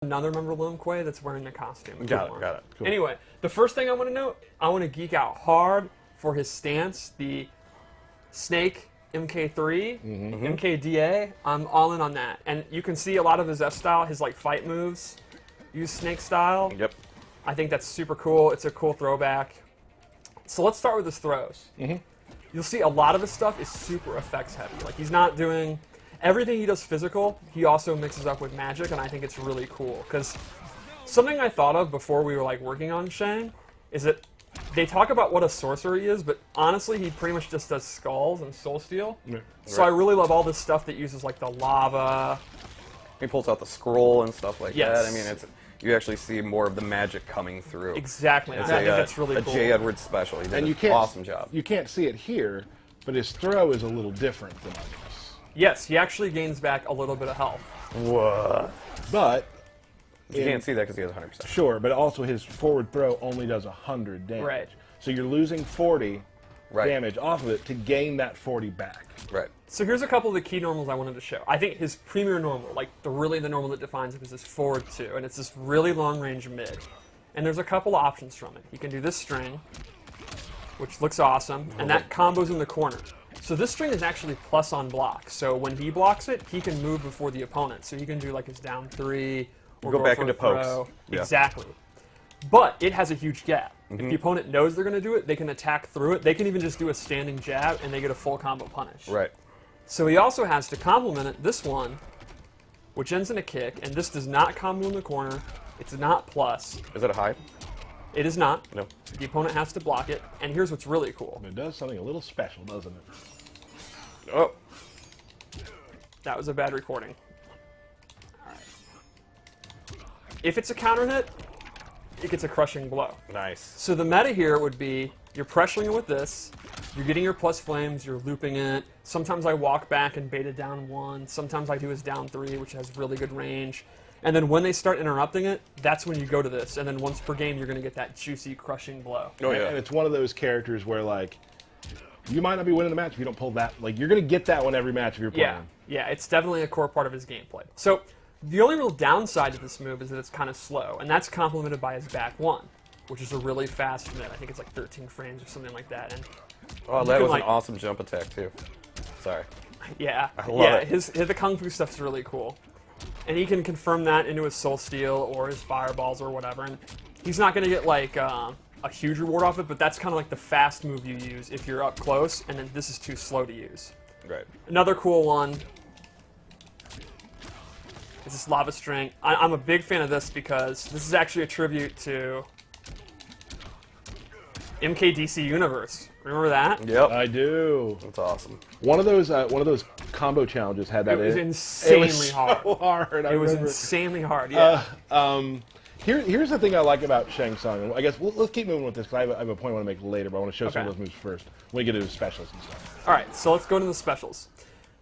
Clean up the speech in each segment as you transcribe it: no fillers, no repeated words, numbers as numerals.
another member of Lomquay that's wearing the costume. Got it. Cool. Anyway, the first thing I want to note, I want to geek out hard for his stance, the Snake MK3, MKDA. I'm all in on that. And you can see a lot of his F-style, his like fight moves, use Snake style. Yep. I think that's super cool. It's a cool throwback. So let's start with his throws. You'll see a lot of his stuff is super effects heavy. Like he's not doing everything he does physical. He also mixes up with magic, and I think it's really cool. Because something I thought of before we were like working on Shang is that they talk about what a sorcerer he is, but honestly, he pretty much just does skulls and soul steel. Yeah. So I really love all this stuff that uses like the lava. He pulls out the scroll and stuff like Yes. that. I mean, you actually see more of the magic coming through. Exactly. It's I think that's really cool. A J. Edwards special. He did And an you can't, awesome job. You can't see it here, but his throw is a little different than others. Yes, he actually gains back a little bit of health. What? But You can't see that because he has 100%. Sure, but also his forward throw only does 100 damage. Right. So you're losing 40 Right. damage off of it to gain that 40 back. Right. So here's a couple of the key normals I wanted to show. I think his premier normal, like the normal that defines him, is this forward 2, and it's this really long range mid. And there's a couple options from it. He can do this string, which looks awesome, and that combos in the corner. So this string is actually plus on block. So when he blocks it, he can move before the opponent. So he can do like his down 3 or Go back for into a throw. pokes. Yeah. Exactly. But it has a huge gap. If the opponent knows they're going to do it, they can attack through it. They can even just do a standing jab, and they get a full combo punish. Right. So he also has, to complement it, this one, which ends in a kick, and this does not combo in the corner. It's not plus. Is that a high? It is not. No. The opponent has to block it, and here's what's really cool. It does something a little special, doesn't it? Oh. That was a bad recording. All right. If it's a counter hit, it gets a crushing blow. Nice. So the meta here would be, you're pressuring it with this, you're getting your plus flames, you're looping it. Sometimes I walk back and bait it down 1. Sometimes I do his down 3, which has really good range. And then when they start interrupting it, that's when you go to this. And then once per game, you're going to get that juicy, crushing blow. Oh, yeah. And it's one of those characters where, like, you might not be winning the match if you don't pull that. Like, you're going to get that one every match if you're playing. Yeah, it's definitely a core part of his gameplay. So the only real downside to this move is that it's kind of slow, and that's complemented by his back 1, which is a really fast mid. I think it's like 13 frames or something like that. And Oh, that was like, an awesome jump attack, too. Sorry. yeah, I love it. The Kung Fu stuff's really cool. And he can confirm that into his Soul Steel or his Fireballs or whatever. And he's not going to get like a huge reward off it, but that's kind of like the fast move you use if you're up close, and then this is too slow to use. Right. Another cool one is this Lava String. I'm a big fan of this because this is actually a tribute to MKDC Universe. Remember that? Yep. I do. That's awesome. One of those combo challenges had that It was in it. insanely It was hard. so hard. It was insanely hard, yeah. Here's the thing I like about Shang Tsung. And I guess let's keep moving with this because I have a point I want to make later, but I want to show some of those moves first when we get into specials and stuff. All right, so let's go into the specials.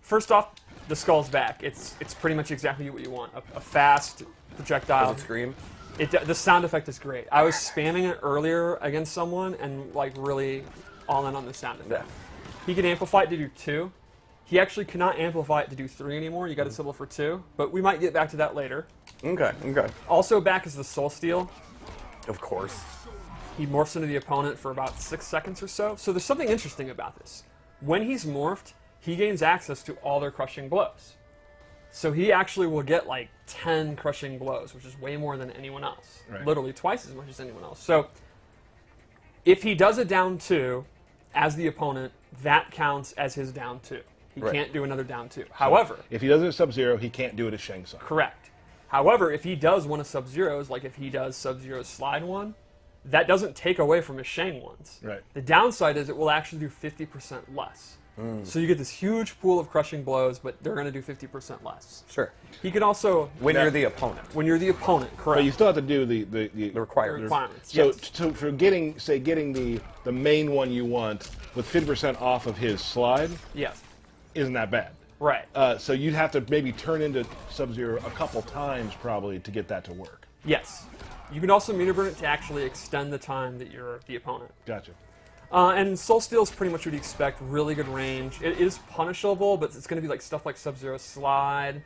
First off, the skull's back. It's pretty much exactly what you want. A fast projectile. Does it scream? The sound effect is great. I was spamming it earlier against someone and like really all in on the sound effect. He can amplify it to do 2. He actually cannot amplify it to do 3 anymore. You got to symbol for 2, but we might get back to that later. Okay. Also back is the Soul Steel. Of course. He morphs into the opponent for about 6 seconds or so. So there's something interesting about this. When he's morphed, he gains access to all their crushing blows. So he actually will get like 10 crushing blows, which is way more than anyone else. Right. Literally twice as much as anyone else. So if he does a down 2 as the opponent, that counts as his down 2. He can't do another down 2. However, if he does it at Sub-Zero, he can't do it as Shang Tsung. correct. However, if he does one of Sub-Zero's, like if he does Sub-Zero's slide one, that doesn't take away from his Shang ones. Right. The downside is it will actually do 50% less. So you get this huge pool of crushing blows, but they're going to do 50% less. Sure. He can also... When you're the opponent. When you're the opponent, correct. But you still have to do the requirements. So, Yes. for getting the main one you want with 50% off of his slide, Yes. isn't that bad. Right. So you'd have to maybe turn into Sub-Zero a couple times probably to get that to work. Yes. You can also meter burn it to actually extend the time that you're the opponent. Gotcha. And Soul Steel is pretty much what you expect. Really good range. It is punishable, but it's going to be like stuff like Sub-Zero Slide.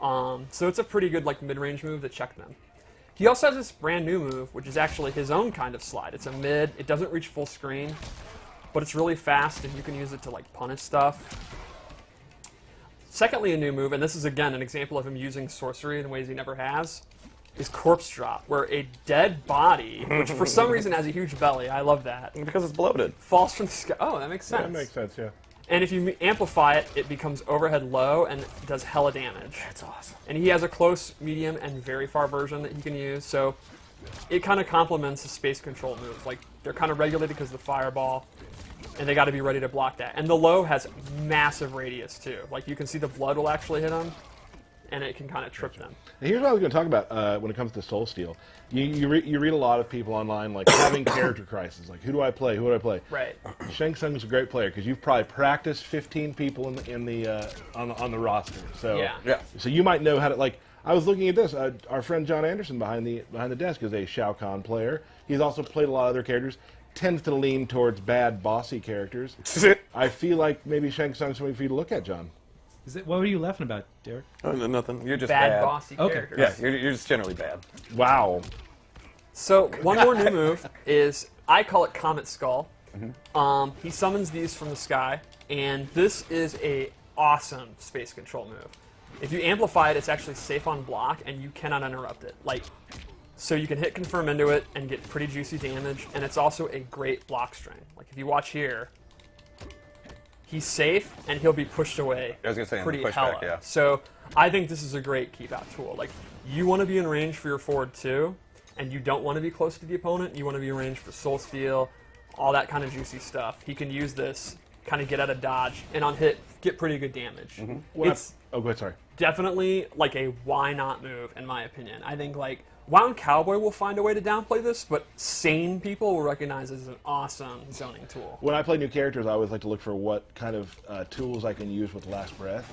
So it's a pretty good like mid-range move to check them. He also has this brand new move, which is actually his own kind of slide. It's a mid. It doesn't reach full screen, but it's really fast, and you can use it to like punish stuff. Secondly, a new move, and this is again an example of him using sorcery in ways he never has, is Corpse Drop, where a dead body, which for some reason has a huge belly, I love that, Because it's bloated. falls from the sky. Oh, that makes sense. That makes sense, yeah. And if you amplify it, it becomes overhead low and does hella damage. That's awesome. And he has a close, medium, and very far version that he can use, so it kind of complements the space control moves. Like, they're kind of regulated because of the fireball, and they got to be ready to block that. And the low has massive radius, too. Like, you can see the blood will actually hit them, and it can kind of trip them. And here's what I was going to talk about when it comes to Soul Steel. You read a lot of people online like having character crisis, like who do I play? Who do I play? Right. Shang Tsung is a great player because you've probably practiced 15 people on the roster. So Yeah. So you might know how to like. I was looking at this. Our friend John Anderson behind the desk is a Shao Kahn player. He's also played a lot of other characters. Tends to lean towards bad, bossy characters. I feel like maybe Shang Tsung's something for you to look at, John. What were you laughing about, Derek? Oh, no, nothing. You're just Bad, bad. bossy Okay. characters. Yeah, you're just generally bad. Wow. So one more new move is, I call it Comet Skull. He summons these from the sky, and this is a awesome space control move. If you amplify it, it's actually safe on block, and you cannot interrupt it. Like, so you can hit confirm into it and get pretty juicy damage, and it's also a great block string. Like if you watch here, he's safe, and he'll be pushed away. I was gonna say, in the pretty pushback, hella. yeah. So I think this is a great keep out tool. Like you want to be in range for your forward too, and you don't want to be close to the opponent. You want to be in range for soul steal, all that kind of juicy stuff. He can use this, kind of get out of dodge, and on hit get pretty good damage. It's Oh, go ahead. Sorry. definitely like a why not move in my opinion. I think like Wound Cowboy will find a way to downplay this, but sane people will recognize this as an awesome zoning tool. When I play new characters, I always like to look for what kind of tools I can use with Last Breath.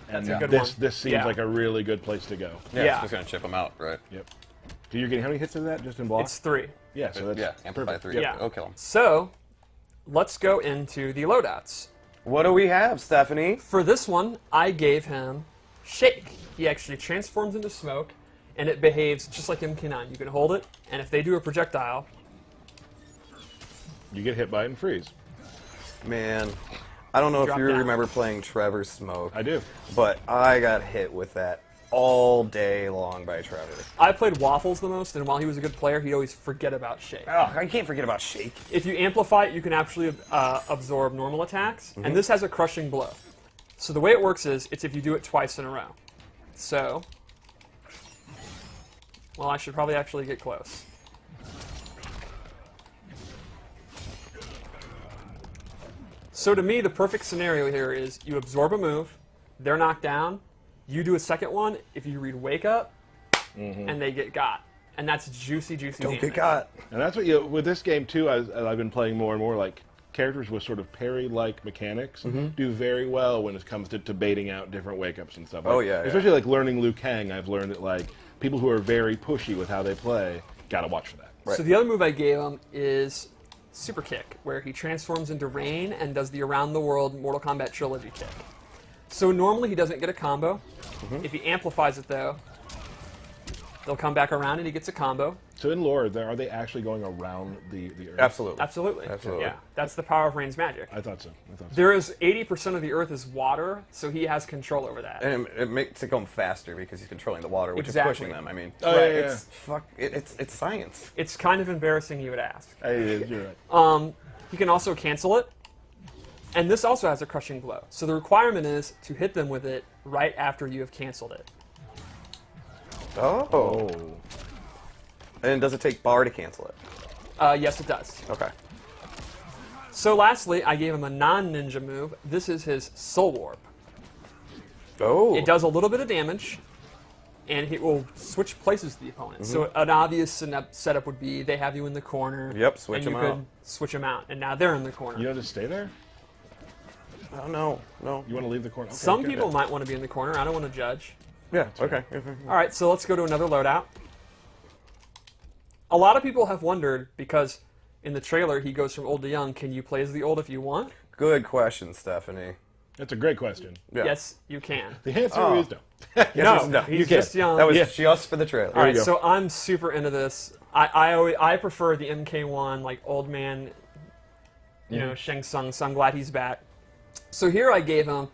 And That's a good this one. this seems Yeah. like a really good place to go. Yeah, Yeah. it's just gonna chip them out, right? Yep. So you're getting how many hits is that just in block? It's 3. Yeah. So that's Yeah, amplify perfect. 3. Yep. Yeah. It'll kill them. So let's go into the loadouts. What do we have, Stephanie? For this one, I gave him Shake. He actually transforms into smoke, and it behaves just like MK9. You can hold it, and if they do a projectile, You get hit by it and freeze. Man, I don't know Drop if you down. remember playing Trevor Smoke. I do. But I got hit with that all day long by Trevor. I played Waffles the most, and while he was a good player, he'd always forget about Shake. Oh, I can't forget about Shake. If you amplify it, you can actually absorb normal attacks, and this has a crushing blow. So the way it works is, it's if you do it twice in a row. So, well, I should probably actually get close. So to me, the perfect scenario here is you absorb a move, they're knocked down, you do a second one, if you read Wake Up, and they get got. And that's juicy, juicy Don't damage. get got. And that's what with this game too. As I've been playing more and more, like characters with sort of parry-like mechanics do very well when it comes to baiting out different wake-ups and stuff. Like, Oh, yeah, yeah. Especially like learning Liu Kang, I've learned that like people who are very pushy with how they play gotta watch for that. Right. So the other move I gave him is Super Kick, where he transforms into Rain and does the Around the World Mortal Kombat Trilogy kick. So normally he doesn't get a combo. If he amplifies it though, they'll come back around and he gets a combo. So in lore, are they actually going around the Earth? Absolutely. Absolutely. Absolutely. Yeah, that's the power of Rain's magic. I thought so. There is 80% of the Earth is water, so he has control over that. And it makes it go faster because he's controlling the water, which Exactly. is pushing them. I mean, Oh, yeah, yeah, it's science. It's kind of embarrassing you would ask. You're right. He can also cancel it, and this also has a crushing blow. So the requirement is to hit them with it right after you have canceled it. Oh. And does it take bar to cancel it? Yes, it does. Okay. So lastly, I gave him a non-ninja move. This is his Soul Warp. Oh. It does a little bit of damage, and it will switch places with the opponent. So an obvious setup would be they have you in the corner. Yep, switch and you them out. could switch them out, and now they're in the corner. You don't just stay there. Oh, no. You want to leave the corner? Okay, Some good. people might want to be in the corner. I don't want to judge. Yeah, okay. All right, so let's go to another loadout. A lot of people have wondered, because in the trailer he goes from old to young, can you play as the old if you want? Good question, Stephanie. That's a great question. Yeah. Yes, you can. The answer is no. Yes, No, you he's can. just young. That was Yeah. just for the trailer. All right, you go. so I'm super into this. I prefer the MK1, like old man, Shang Tsung. So I'm glad he's back. So here I gave him,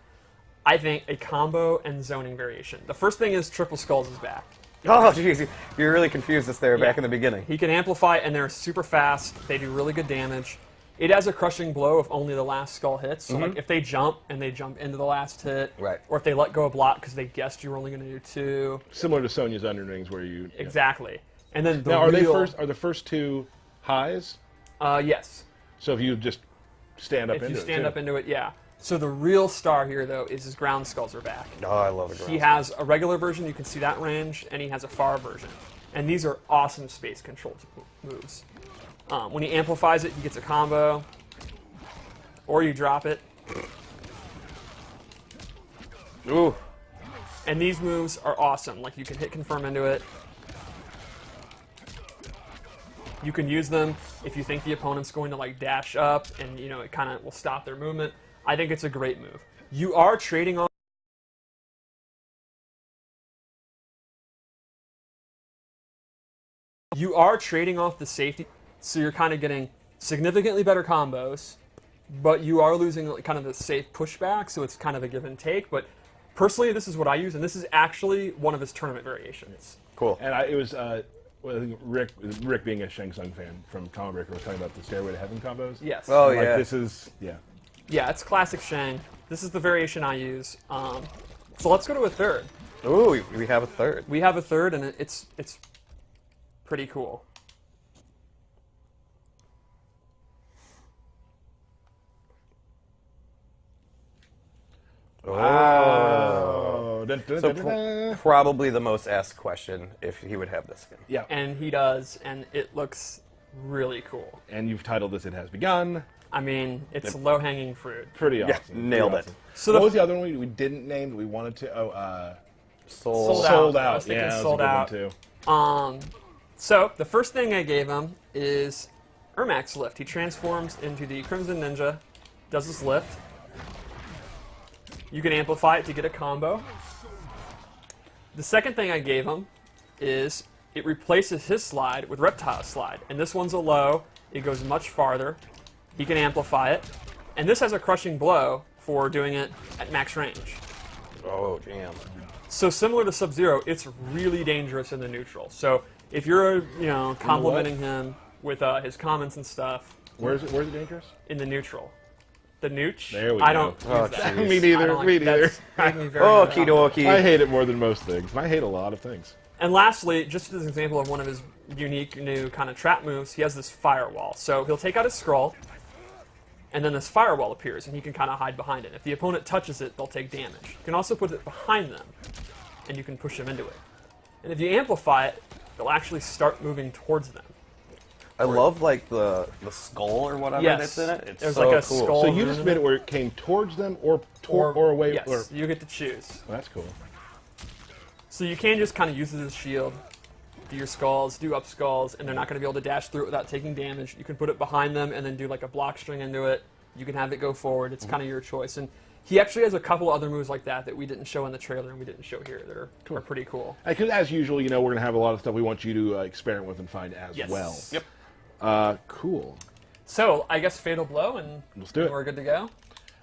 I think, a combo and zoning variation. The first thing is Triple Skulls is back. Oh, jeez. You're really confused us there back in the beginning. He can amplify, and they're super fast. They do really good damage. It has a crushing blow if only the last skull hits. So like if they jump and they jump into the last hit, Right. or if they let go of block because they guessed you were only going to do 2. Similar to Sonya's Underlings, where you Exactly. And then the Now, are real, the first 2 highs? Yes. So if you just stand up If into you it, stand too. up into it, yeah. So the real star here, though, is his ground skulls are back. Oh, I love the ground. He has a regular version, you can see that range, and he has a far version. And these are awesome space control moves. When he amplifies it, he gets a combo, or you drop it. Ooh. And these moves are awesome. Like, you can hit confirm into it. You can use them if you think the opponent's going to, like, dash up, and, it kind of will stop their movement. I think it's a great move. You are trading off the safety, so you're kind of getting significantly better combos, but you are losing kind of the safe pushback, so it's kind of a give and take. But personally, this is what I use, and this is actually one of his tournament variations. Cool. And it was I think Rick being a Shang Tsung fan from Comic Breaker was talking about the Stairway to Heaven combos. Yes. Oh, Like, yeah. this is Yeah, it's classic Shang. This is the variation I use. So let's go to a third. Ooh, we have a third. We have a third, and it's pretty cool. Oh. Dun, dun, So dun, dun, dun. probably the most asked question if he would have this skin. Yeah. And he does, and it looks really cool. And you've titled this "It Has Begun." I mean, it's low-hanging fruit. Pretty Yeah, awesome. nailed Pretty it. awesome. So What the was the other one we didn't name that we wanted to? Sold Out. Sold I Out. was thinking Yeah, that was Sold a good Out. one too. So the first thing I gave him is Ermac's lift. He transforms into the Crimson Ninja, does his lift. You can amplify it to get a combo. The second thing I gave him is it replaces his slide with Reptile's slide. And this one's a low. It goes much farther. He can amplify it. And this has a crushing blow for doing it at max range. Oh, damn. So similar to Sub-Zero, it's really dangerous in the neutral. So if you're, complimenting him with his comments and stuff Where's it dangerous? in the neutral, the nooch, There we I go. don't Oh, use that. jeez. Me neither. I don't like Me that. neither. That's making me very Okie uncomfortable. dokie. I hate it more than most things. And I hate a lot of things. And lastly, just as an example of one of his unique new kind of trap moves, he has this firewall. So he'll take out his scroll, and then this firewall appears, and he can kind of hide behind it. If the opponent touches it, they'll take damage. You can also put it behind them, and you can push them into it. And if you amplify it, they'll actually start moving towards them. I love like the skull or whatever Yes. that's in it. It's There's so like a cool. skull. So you just made it where it came towards them or away. Yes, Or, you get to choose. well, that's cool. So you can just kind of use it as a shield, do your skulls, do up skulls, and they're not going to be able to dash through it without taking damage. You can put it behind them and then do like a block string into it. You can have it go forward. It's kind of your choice. And he actually has a couple other moves like that that we didn't show in the trailer and we didn't show here that are pretty cool. Because as usual, we're going to have a lot of stuff we want you to experiment with and find as Yes. well. Yep. Cool. So I guess Fatal Blow, and Let's do it. we're good to go.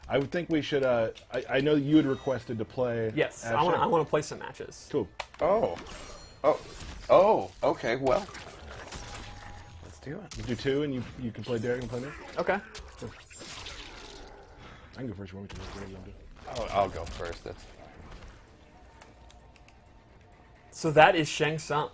I would think we should. I know you had requested to play. Yes, as I Shang. want to play some matches. Cool. Oh, okay, well. Let's do it. We'll do 2, and you can play Derek and play me. Okay. I can go first. You want me to? Whatever you want to do. I'll go first. So that is Shang Tsung.